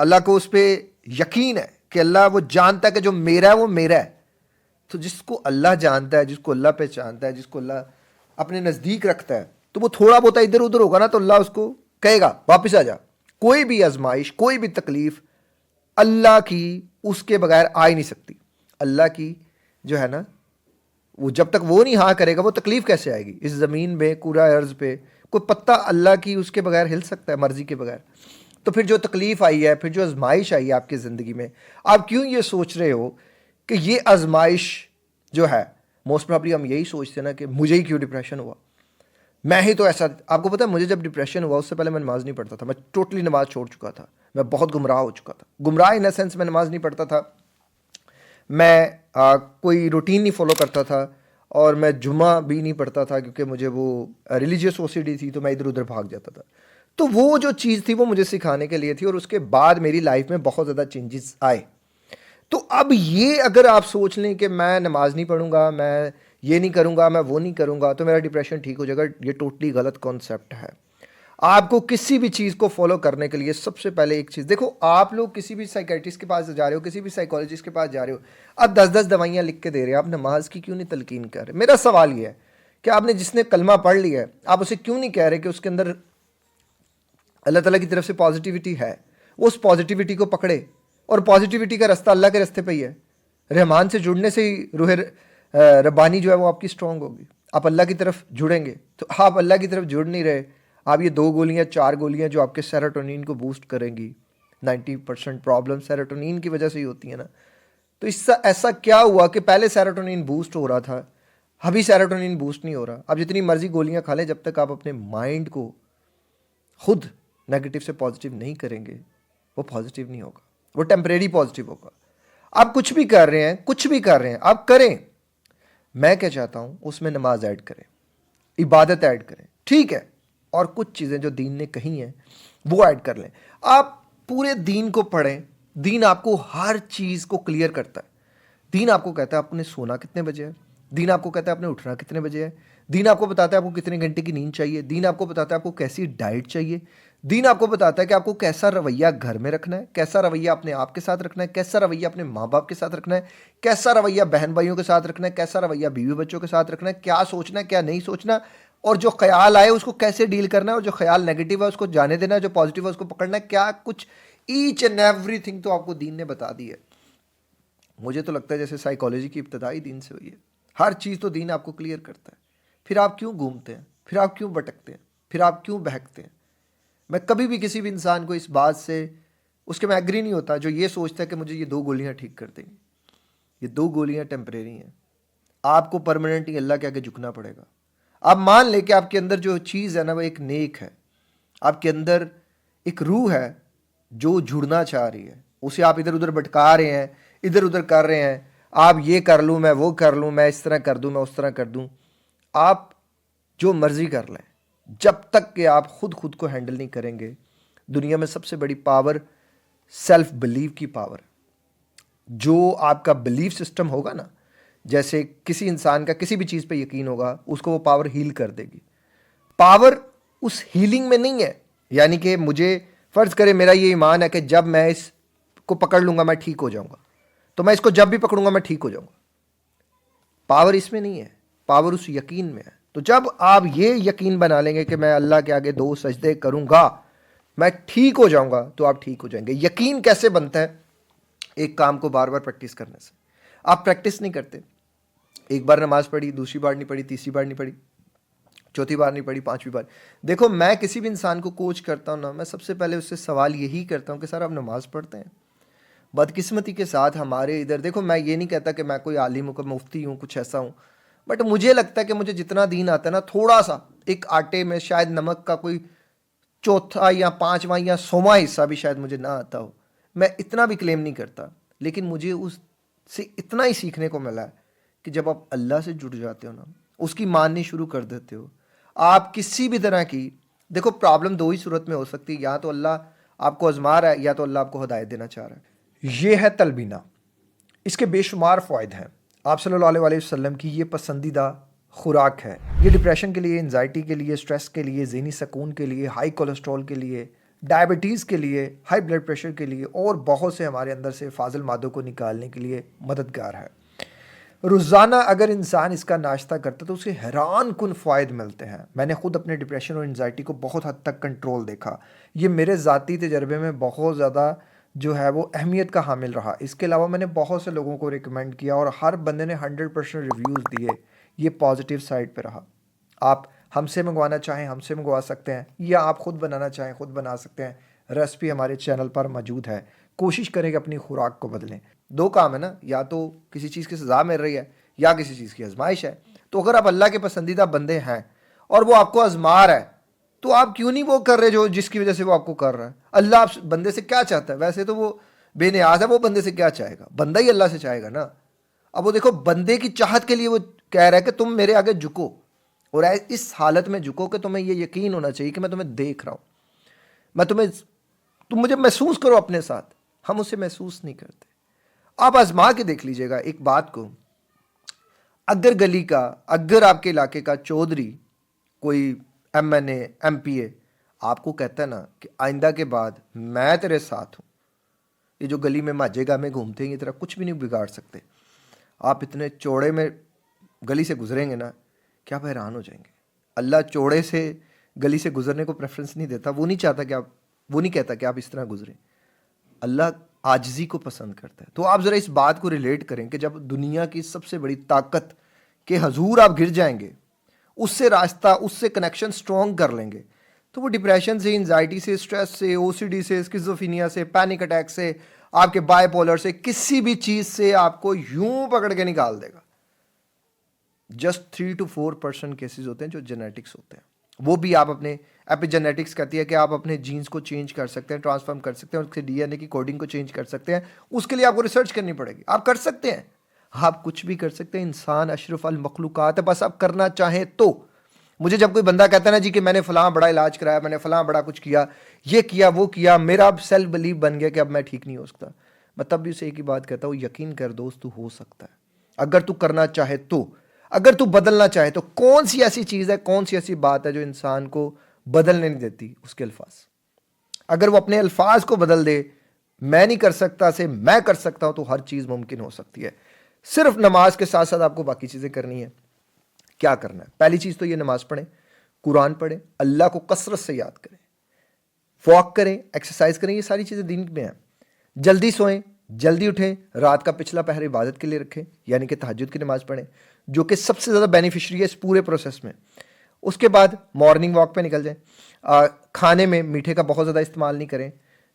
اللہ کو اس پہ یقین ہے کہ اللہ وہ جانتا ہے کہ جو میرا ہے وہ میرا ہے. تو جس کو اللہ جانتا ہے, جس کو اللہ پہچانتا ہے, جس کو اللہ اپنے نزدیک رکھتا ہے, تو وہ تھوڑا بہت ادھر ادھر ہوگا نا تو اللہ اس کو کہے گا واپس آ جا. کوئی بھی آزمائش, کوئی بھی تکلیف اللہ کی اس کے بغیر آ ہی نہیں سکتی. اللہ کی جو ہے نا, وہ جب تک وہ نہیں ہاں کرے گا وہ تکلیف کیسے آئے گی؟ اس زمین میں کرہ ارض پہ کوئی پتہ اللہ کی اس کے بغیر ہل سکتا ہے مرضی کے بغیر؟ تو پھر جو تکلیف آئی ہے, پھر جو آزمائش آئی ہے آپ کی زندگی میں, آپ کیوں یہ سوچ رہے ہو کہ یہ آزمائش جو ہے, موسٹ پرابلی ہم یہی سوچتے ہیں نا کہ مجھے ہی کیوں ڈپریشن ہوا, میں ہی تو ایسا. آپ کو پتہ ہے مجھے جب ڈپریشن ہوا اس سے پہلے میں نماز نہیں پڑھتا تھا. میں ٹوٹلی نماز چھوڑ چکا تھا. میں بہت گمراہ ہو چکا تھا. گمراہ ان اے سینس میں نماز نہیں پڑھتا تھا, میں کوئی روٹین نہیں فالو کرتا تھا, اور میں جمعہ بھی نہیں پڑھتا تھا کیونکہ مجھے وہ ریلیجیس اوسیڈی تھی, تو میں ادھر ادھر بھاگ جاتا تھا. تو وہ جو چیز تھی وہ مجھے سکھانے کے لیے تھی, اور اس کے بعد میری لائف میں بہت زیادہ چینجز آئے. تو اب یہ اگر آپ سوچ لیں کہ میں نماز نہیں پڑھوں گا, میں یہ نہیں کروں گا, میں وہ نہیں کروں گا, تو میرا ڈپریشن ٹھیک ہو جائے گا, یہ ٹوٹلی غلط کانسیپٹ ہے. آپ کو کسی بھی چیز کو فالو کرنے کے لیے سب سے پہلے ایک چیز دیکھو, آپ لوگ کسی بھی سائیکیٹرسٹ کے پاس جا رہے ہو, کسی بھی سائیکالوجسٹ کے پاس جا رہے ہو, آپ 10 دوائیاں لکھ کے دے رہے ہیں, آپ نماز کی کیوں نہیں تلقین کر رہے؟ میرا سوال یہ ہے کہ آپ نے جس نے کلمہ پڑھ لیا ہے, آپ اسے کیوں نہیں کہہ رہے کہ اس کے اندر اللہ تعالیٰ کی طرف سے پازیٹیوٹی ہے, وہ اس پازیٹیوٹی کو پکڑے, اور پازیٹیوٹی کا رستہ اللہ کے رستے پہ ہی ہے. رحمان سے جڑنے سے ہی روح ربانی جو ہے وہ آپ کی اسٹرانگ ہوگی. آپ اللہ کی طرف جڑیں گے, تو آپ اللہ کی طرف جڑ نہیں رہے. آپ یہ 2 گولیاں 4 گولیاں جو آپ کے سیروٹونین کو بوسٹ کریں گی, 90% پرابلم سیروٹونین کی وجہ سے ہی ہوتی ہیں نا. تو اس سے ایسا کیا ہوا کہ پہلے سیروٹونین بوسٹ ہو رہا تھا, ابھی سیروٹونین بوسٹ نہیں ہو رہا. آپ جتنی مرضی گولیاں کھا لیں, جب تک آپ اپنے مائنڈ کو خود نیگیٹو سے پازیٹیو نہیں کریں گے, وہ پازیٹیو نہیں ہوگا, وہ ٹیمپریری پازیٹیو ہوگا. آپ کچھ بھی کر رہے ہیں, کچھ بھی کر رہے ہیں, آپ کریں. میں کیا چاہتا ہوں, اس میں نماز ایڈ کریں, عبادت ایڈ کریں, ٹھیک ہے, اور کچھ چیزیں جو دین نے کہی ہیں وہ ایڈ کر لیں. آپ پورے دین کو پڑھیں. دین آپ کو ہر چیز کو کلیئر کرتا ہے. دین آپ کو کہتا ہے آپ نے سونا کتنے بجے ہے, دین آپ کو کہتا ہے آپ نے اٹھنا کتنے بجے ہے, دین آپ کو بتاتا ہے آپ کو کتنے گھنٹے کی نیند چاہیے, دین آپ کو بتاتا ہے آپ کو کیسی ڈائٹ چاہیے, دین آپ کو بتاتا ہے کہ آپ کو کیسا رویہ گھر میں رکھنا ہے, کیسا رویہ اپنے آپ کے ساتھ رکھنا ہے, کیسا رویہ اپنے ماں باپ کے ساتھ رکھنا ہے, کیسا رویہ بہن بھائیوں کے ساتھ رکھنا ہے, کیسا رویہ بیوی بچوں کے ساتھ رکھنا ہے, کیا سوچنا ہے کیا نہیں سوچنا, اور جو خیال آئے اس کو کیسے ڈیل کرنا ہے, اور جو خیال نیگیٹو ہے اس کو جانے دینا ہے, جو پازیٹیو ہے اس کو پکڑنا ہے. کیا کچھ ایچ اینڈ ایوری تھنگ تو آپ کو دین نے بتا دی ہے. مجھے تو لگتا ہے جیسے سائیکالوجی کی ابتدائی دین سے ہوئی ہے. ہر چیز تو دین آپ کو کلیئر کرتا ہے. پھر آپ کیوں گھومتے ہیں, پھر آپ کیوں بھٹکتے ہیں, پھر آپ کیوں بہکتے ہیں؟ میں کبھی بھی کسی بھی انسان کو اس بات سے اس کے میں ایگری نہیں ہوتا جو یہ سوچتا ہے کہ مجھے یہ 2 گولیاں ٹھیک کر دیں گی. یہ 2 گولیاں ٹیمپریری ہیں. آپ کو پرماننٹلی اللہ کے آگے جھکنا پڑے گا. آپ مان لیں کہ آپ کے اندر جو چیز ہے نا وہ ایک نیک ہے, آپ کے اندر ایک روح ہے جو جڑنا چاہ رہی ہے, اسے آپ ادھر ادھر بھٹکا رہے ہیں, ادھر ادھر کر رہے ہیں. آپ یہ کر لوں, میں وہ کر لوں, میں اس طرح کر دوں, میں اس طرح کر دوں. آپ جو مرضی کر لیں, جب تک کہ آپ خود کو ہینڈل نہیں کریں گے. دنیا میں سب سے بڑی پاور سیلف بلیو کی پاور ہے. جو آپ کا بلیف سسٹم ہوگا نا, جیسے کسی انسان کا کسی بھی چیز پہ یقین ہوگا, اس کو وہ پاور ہیل کر دے گی. پاور اس ہیلنگ میں نہیں ہے, یعنی کہ مجھے فرض کرے میرا یہ ایمان ہے کہ جب میں اس کو پکڑ لوں گا میں ٹھیک ہو جاؤں گا, تو میں اس کو جب بھی پکڑوں گا میں ٹھیک ہو جاؤں گا. پاور اس میں نہیں ہے, پاور اس یقین میں ہے. تو جب آپ یہ یقین بنا لیں گے کہ میں اللہ کے آگے 2 سجدے کروں گا میں ٹھیک ہو جاؤں گا, تو آپ ٹھیک ہو جائیں گے. یقین کیسے بنتا ہے؟ ایک کام کو بار بار پریکٹس کرنے سے. آپ پریکٹس نہیں کرتے, ایک بار نماز پڑھی, دوسری بار نہیں پڑھی, تیسری بار نہیں پڑھی, چوتھی بار نہیں پڑھی, 5ویں بار. دیکھو میں کسی بھی انسان کو کوچ کرتا ہوں نا, میں سب سے پہلے اس سے سوال یہی کرتا ہوں کہ سر آپ نماز پڑھتے ہیں؟ بدقسمتی کے ساتھ ہمارے ادھر, دیکھو میں یہ نہیں کہتا کہ میں کوئی عالم ہوں, مفتی ہوں, کچھ ایسا ہوں, بٹ مجھے لگتا ہے کہ مجھے جتنا دین آتا ہے نا, تھوڑا سا ایک آٹے میں شاید نمک کا کوئی 4تھا یا 5واں یا 100واں حصہ بھی شاید مجھے نہ آتا ہو. میں اتنا بھی کلیم نہیں کرتا, لیکن مجھے اس سے اتنا ہی سیکھنے کو ملا ہے کہ جب آپ اللہ سے جڑ جاتے ہو نا, اس کی ماننی شروع کر دیتے ہو, آپ کسی بھی طرح کی, دیکھو پرابلم 2 ہی صورت میں ہو سکتی ہے, یا تو اللہ آپ کو آزما رہا ہے یا تو اللہ آپ کو ہدایت دینا چاہ رہا ہے. یہ ہے تلبینہ, اس کے بے شمار فوائد ہیں. آپ صلی اللہ علیہ وسلم کی یہ پسندیدہ خوراک ہے. یہ ڈپریشن کے لیے, انزائٹی کے لیے, سٹریس کے لیے, ذہنی سکون کے لیے, ہائی کولیسٹرول کے لیے, ڈائبٹیز کے لیے، ہائی بلڈ پریشر کے لیے اور بہت سے ہمارے اندر سے فاضل مادوں کو نکالنے کے لیے مددگار ہے۔ روزانہ اگر انسان اس کا ناشتہ کرتا تو اسے حیران کن فوائد ملتے ہیں۔ میں نے خود اپنے ڈپریشن اور انزائٹی کو بہت حد تک کنٹرول دیکھا، یہ میرے ذاتی تجربے میں بہت زیادہ جو ہے وہ اہمیت کا حامل رہا۔ اس کے علاوہ میں نے بہت سے لوگوں کو ریکمینڈ کیا اور ہر بندے نے 100% ریویوز دیے، یہ پازیٹیو سائڈ پہ رہا۔ آپ ہم سے منگوانا چاہیں ہم سے منگوا سکتے ہیں، یا آپ خود بنانا چاہیں خود بنا سکتے ہیں، ریسپی ہمارے چینل پر موجود ہے۔ کوشش کریں کہ اپنی خوراک کو بدلیں۔ دو کام ہے نا، یا تو کسی چیز کی سزا مل رہی ہے یا کسی چیز کی آزمائش ہے۔ تو اگر آپ اللہ کے پسندیدہ بندے ہیں اور وہ آپ کو آزما رہا ہے تو آپ کیوں نہیں وہ کر رہے جو جس کی وجہ سے وہ آپ کو کر رہا ہے؟ اللہ آپ بندے سے کیا چاہتا ہے؟ ویسے تو وہ بے نیاز ہے، وہ بندے سے کیا چاہے گا؟ بندہ ہی اللہ سے چاہے گا نا۔ اب وہ دیکھو بندے کی چاہت کے لیے وہ کہہ رہا ہے کہ تم میرے آگے جھکو، اور اس حالت میں جھکو کہ تمہیں یہ یقین ہونا چاہیے کہ میں تمہیں دیکھ رہا ہوں، تم مجھے محسوس کرو اپنے ساتھ۔ ہم اسے محسوس نہیں کرتے۔ آپ آزما کے دیکھ لیجئے گا ایک بات کو، اگر گلی کا، اگر آپ کے علاقے کا چودھری، کوئی ایم این اے، ایم پی اے آپ کو کہتا ہے نا کہ آئندہ کے بعد میں تیرے ساتھ ہوں، یہ جو گلی میں ماجے گاہ میں گھومتے ہیں یہ طرح کچھ بھی نہیں بگاڑ سکتے، آپ اتنے چوڑے میں گلی سے گزریں گے نا کہ آپ حیران ہو جائیں گے۔ اللہ چوڑے سے گلی سے گزرنے کو پریفرنس نہیں دیتا، وہ نہیں چاہتا کہ وہ نہیں کہتا کہ آپ اس طرح گزریں۔ اللہ عاجزی کو پسند کرتا ہے۔ تو آپ ذرا اس بات کو ریلیٹ کریں کہ جب دنیا کی سب سے بڑی طاقت کے حضور آپ گر جائیں گے، اس سے راستہ، اس سے کنیکشن سٹرونگ کر لیں گے، تو وہ ڈپریشن سے، انزائٹی سے، اسٹریس سے، او سی ڈی سے، اسکیزوفینیا سے، پینک اٹیک سے، آپ کے بائی پولر سے، کسی بھی چیز سے آپ کو یوں پکڑ کے نکال دے گا۔ جسٹ 3 to 4% کیسز ہوتے ہیں جو جینیٹکس ہوتے ہیں، وہ بھی آپ اپنے ایپی جینیٹکس کہتی ہے کہ آپ اپنے جینز کو چینج کر سکتے ہیں، ٹرانسفارم کر سکتے ہیں، اس کے ڈی این اے کی کوڈنگ کو چینج کر سکتے ہیں۔ اس کے لیے آپ کو ریسرچ کرنی پڑے گی، آپ کر سکتے ہیں، آپ کچھ بھی کر سکتے ہیں۔ انسان اشرف المخلوقات ہے، بس آپ کرنا چاہیں تو۔ مجھے جب کوئی بندہ کہتا ہے نا جی کہ میں نے فلاں بڑا علاج کرایا، میں نے فلاں بڑا کچھ کیا، یہ کیا وہ کیا، میرا اب سیلف بلیف بن گیا کہ اب میں ٹھیک نہیں ہو سکتا، میں تب بھی اسے ایک ہی بات کہتا ہوں، یقین کر دوست، تو ہو سکتا ہے اگر تو کرنا چاہے تو، اگر تو بدلنا چاہے تو۔ کون سی ایسی چیز ہے، کون سی ایسی بات ہے جو انسان کو بدلنے نہیں دیتی؟ اس کے الفاظ۔ اگر وہ اپنے الفاظ کو بدل دے، میں نہیں کر سکتا سے میں کر سکتا ہوں، تو ہر چیز ممکن ہو سکتی ہے۔ صرف نماز کے ساتھ ساتھ آپ کو باقی چیزیں کرنی ہیں۔ کیا کرنا ہے؟ پہلی چیز تو یہ، نماز پڑھیں، قرآن پڑھیں، اللہ کو کثرت سے یاد کریں، واک کریں، ایکسرسائز کریں، یہ ساری چیزیں دین میں ہیں۔ جلدی سوئیں، جلدی اٹھیں، رات کا پچھلا پہر عبادت کے لیے رکھیں، یعنی کہ تہجد کی نماز پڑھیں، جو کہ سب سے زیادہ بینیفیشری ہے اس پورے پروسیس میں۔ اس کے بعد مارننگ واک پہ نکل جائیں۔ کھانے میں میٹھے کا بہت زیادہ استعمال نہیں کریں۔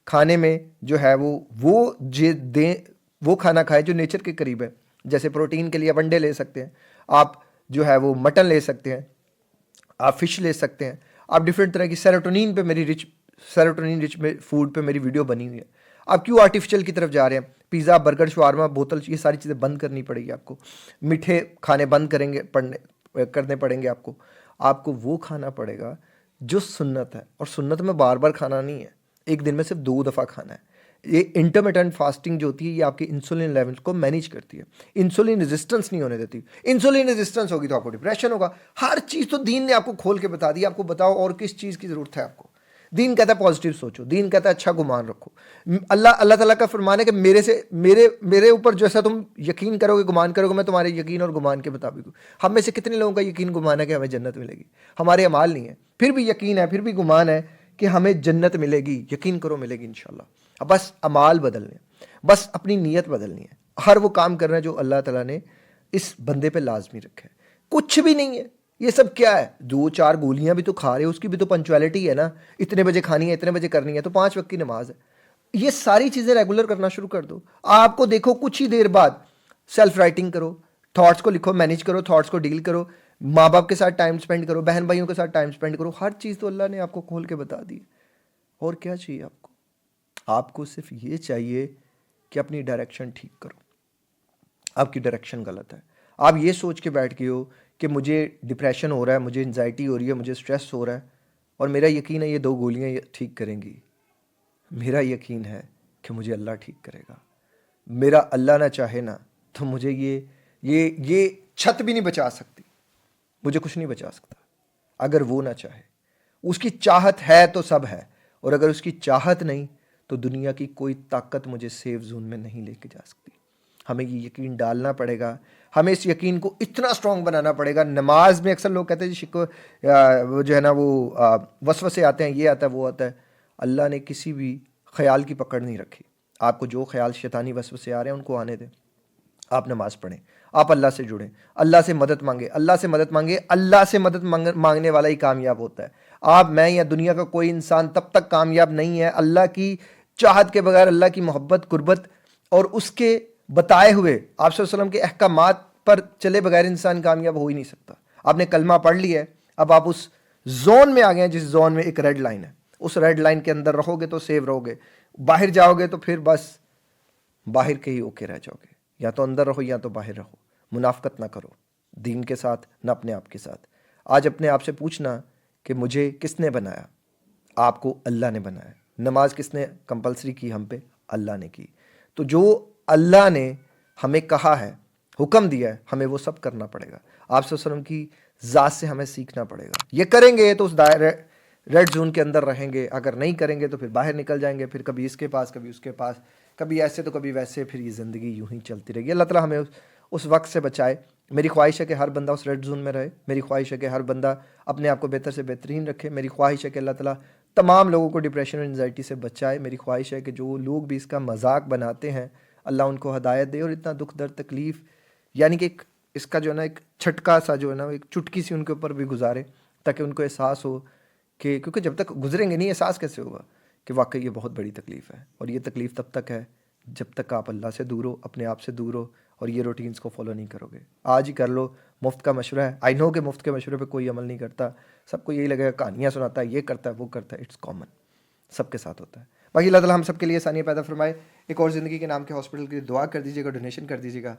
کھانے میں جو ہے وہ کھانا کھائیں جو نیچر کے قریب ہے، جیسے پروٹین کے لیے آپ انڈے لے سکتے ہیں، آپ جو ہے وہ مٹن لے سکتے ہیں، آپ فش لے سکتے ہیں، آپ ڈفرینٹ طرح کی سیروٹونین رچ فوڈ پہ میری ویڈیو بنی ہوئی ہے۔ آپ کیوں آرٹیفیشل کی طرف جا رہے ہیں؟ پیزا، برگر، شوارما، بوتل، یہ ساری چیزیں بند کرنی پڑے گی آپ کو۔ میٹھے کھانے بند کرنے پڑیں گے آپ کو وہ کھانا پڑے گا جو سنت ہے، اور سنت میں بار بار کھانا نہیں ہے، ایک دن میں صرف 2 دفعہ کھانا ہے۔ یہ انٹرمیٹنٹ فاسٹنگ جو ہوتی ہے، یہ آپ کے انسولین لیول کو مینیج کرتی ہے، انسولین ریزسٹنس نہیں ہونے دیتی۔ انسولین ریزسٹنس ہوگی تو آپ کو ڈپریشن ہوگا۔ ہر چیز تو دین نے آپ کو کھول کے بتا دی، آپ کو بتاؤ اور کس چیز کی ضرورت ہے آپ کو۔ دین کہتا ہے پازیٹیو سوچو، دین کہتا ہے اچھا گمان رکھو۔ اللہ تعالیٰ کا فرمان ہے کہ میرے اوپر جیسا تم یقین کرو گے، گمان کرو گے، میں تمہارے یقین اور گمان کے مطابق ہوں۔ ہم میں سے کتنے لوگوں کا یقین گمان ہے کہ ہمیں جنت ملے گی؟ ہمارے اعمال نہیں ہے، پھر بھی یقین ہے، پھر بھی گمان ہے کہ ہمیں جنت ملے گی۔ یقین کرو ملے گی انشاءاللہ۔ اب بس اعمال بدلنے، بس اپنی نیت بدلنی ہے، ہر وہ کام کرنا ہے جو اللہ تعالیٰ نے اس بندے پہ لازمی رکھا ہے۔ کچھ بھی نہیں ہے، یہ سب کیا ہے؟ 2-4 گولیاں بھی تو کھا رہے ہو، اس کی بھی تو پنچویلٹی ہے نا، اتنے بجے کھانی ہے، اتنے بجے کرنی ہے، تو 5 وقت کی نماز ہے۔ یہ ساری چیزیں ریگولر کرنا شروع کر دو۔ آپ کو دیکھو کچھ ہی دیر بعد سیلف رائٹنگ کرو، تھاٹس کو لکھو، مینیج کرو، تھاٹس کو ڈیل کرو، ماں باپ کے ساتھ ٹائم سپینڈ کرو، بہن بھائیوں کے ساتھ ٹائم سپینڈ کرو۔ ہر چیز تو اللہ نے آپ کو کھول کے بتا دی۔ اور کیا چاہیے آپ کو صرف یہ چاہیے کہ اپنی ڈائریکشن ٹھیک کرو۔ آپ کی ڈائریکشن غلط ہے، آپ یہ سوچ کے بیٹھ گئے ہو کہ مجھے ڈپریشن ہو رہا ہے، مجھے انزائٹی ہو رہی ہے، مجھے سٹریس ہو رہا ہے، اور میرا یقین ہے یہ 2 گولیاں ٹھیک کریں گی۔ میرا یقین ہے کہ مجھے اللہ ٹھیک کرے گا۔ میرا اللہ نہ چاہے نا تو مجھے یہ چھت بھی نہیں بچا سکتی، مجھے کچھ نہیں بچا سکتا اگر وہ نہ چاہے۔ اس کی چاہت ہے تو سب ہے، اور اگر اس کی چاہت نہیں تو دنیا کی کوئی طاقت مجھے سیف زون میں نہیں لے کے جا سکتی. ہمیں یہ یقین ڈالنا پڑے گا, ہمیں اس یقین کو اتنا اسٹرانگ بنانا پڑے گا. نماز میں اکثر لوگ کہتے ہیں جی وہ جو ہے نا وہ وسوسے آتے ہیں, یہ آتا ہے وہ آتا ہے. اللہ نے کسی بھی خیال کی پکڑ نہیں رکھی. آپ کو جو خیال شیطانی وسوسے آ رہے ہیں ان کو آنے دیں. آپ نماز پڑھیں, آپ اللہ سے جڑیں, اللہ سے مدد مانگیں, اللہ سے مدد مانگیں. اللہ سے مدد مانگنے والا ہی کامیاب ہوتا ہے. آپ, میں یا دنیا کا کوئی انسان تب تک کامیاب نہیں ہے اللہ کی چاہت کے بغیر, اللہ کی محبت قربت اور اس کے بتائے ہوئے آپ صلی اللہ علیہ وسلم کے احکامات پر چلے بغیر انسان کامیاب ہو ہی نہیں سکتا. آپ نے کلمہ پڑھ لیا ہے, اب آپ اس زون میں آ گئے ہیں جس زون میں ایک ریڈ لائن ہے. اس ریڈ لائن کے اندر رہو گے تو سیو رہو گے, باہر جاؤ گے تو پھر بس باہر کے ہی اوکے رہ جاؤ گے. یا تو اندر رہو یا تو باہر رہو. منافقت نہ کرو دین کے ساتھ نہ اپنے آپ کے ساتھ. آج اپنے آپ سے پوچھنا کہ مجھے کس نے بنایا؟ آپ کو اللہ نے بنایا. نماز کس نے کمپلسری کی ہم پہ؟ اللہ نے کی. تو جو اللہ نے ہمیں کہا ہے, حکم دیا ہے, ہمیں وہ سب کرنا پڑے گا. آپ صلی اللہ علیہ وسلم کی ذات سے ہمیں سیکھنا پڑے گا. یہ کریں گے تو اس ریڈ زون کے اندر رہیں گے, اگر نہیں کریں گے تو پھر باہر نکل جائیں گے, پھر کبھی اس کے پاس کبھی اس کے پاس, کبھی ایسے تو کبھی ویسے, پھر یہ زندگی یوں ہی چلتی رہے گی. اللہ تعالیٰ ہمیں اس وقت سے بچائے. میری خواہش ہے کہ ہر بندہ اس ریڈ زون میں رہے. میری خواہش ہے کہ ہر بندہ اپنے آپ کو بہتر سے بہترین رکھے. میری خواہش ہے کہ اللہ تعالیٰ تمام لوگوں کو ڈپریشن اور انزائٹی سے بچائے. میری خواہش ہے کہ جو لوگ بھی اس کا مذاق بناتے ہیں اللہ ان کو ہدایت دے, اور اتنا دکھ درد تکلیف یعنی کہ اس کا جو ہے نا ایک چھٹکا سا جو ہے نا ایک چٹکی سی ان کے اوپر بھی گزارے, تاکہ ان کو احساس ہو کہ, کیونکہ جب تک گزریں گے نہیں احساس کیسے ہوگا کہ واقعی یہ بہت بڑی تکلیف ہے. اور یہ تکلیف تب تک ہے جب تک آپ اللہ سے دور ہو, اپنے آپ سے دور ہو, اور یہ روٹینز کو فالو نہیں کرو گے. آج ہی کر لو, مفت کا مشورہ ہے. آئی نو کہ مفت کے مشورے پہ کوئی عمل نہیں کرتا, سب کو یہی لگے گا کہانیاں سناتا ہے, یہ کرتا ہے وہ کرتا ہے. اٹس کامن, سب کے ساتھ ہوتا ہے. باقی اللہ تعالیٰ ہم سب کے لیے آسانیاں پیدا فرمائے. ایک اور زندگی کے نام کے ہاسپٹل کے لیے دعا کر دیجیے گا, ڈونیشن کر دیجیے گا.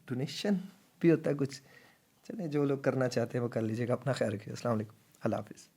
ڈونیشن بھی ہوتا ہے کچھ, چلیں جو لوگ کرنا چاہتے ہیں وہ کر لیجیے گا. اپنا خیال رکھیے. السلام علیکم, اللہ حافظ.